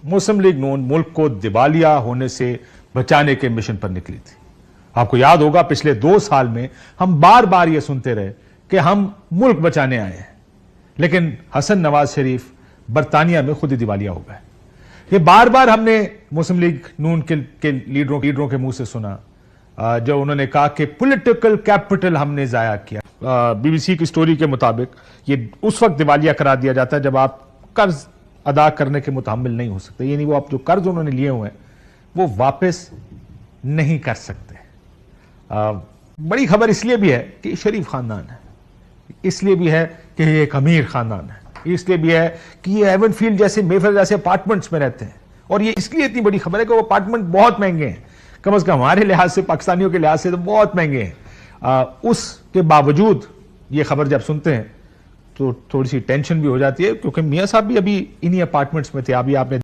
मुस्लिम league नून मुल्क को दिवालिया होने से बचाने के मिशन पर निकली थी। आपको याद होगा पिछले 2 साल में हम बार बार यह सुनते रहे कि हम मुल्क बचाने आए हैं, लेकिन हसन नवाज शरीफ बरतानिया में खुद ही दिवालिया हो गए। ये बार बार हमने मुस्लिम लीग नून के लीडरों के मुंह से सुना जो उन्होंने कहा कि पॉलिटिकल कैपिटल हमने जाया किया। बीबीसी की स्टोरी के मुताबिक ये उस वक्त दिवालिया करार दिया जाता है जब आप कर्ज अदा करने के मुतहम्मिल नहीं हो सकते, यानी वो आप जो कर्ज उन्होंने लिए हुए हैं वो वापस नहीं कर सकते। बड़ी खबर इसलिए भी है कि शरीफ खानदान है, इसलिए भी है कि ये एक अमीर खानदान है, इसलिए भी है कि ये एवनफील्ड जैसे मेफेयर जैसे अपार्टमेंट्स में रहते हैं। और ये इसलिए इतनी बड़ी खबर है कि वो अपार्टमेंट बहुत महंगे हैं, कम से कम हमारे लिहाज से, पाकिस्तानियों के लिहाज से तो बहुत महंगे हैं। उसके बावजूद ये खबर जब सुनते हैं तो थोड़ी सी टेंशन भी हो जाती है, क्योंकि मियां साहब भी अभी इन्हीं अपार्टमेंट्स में थे। अभी आपने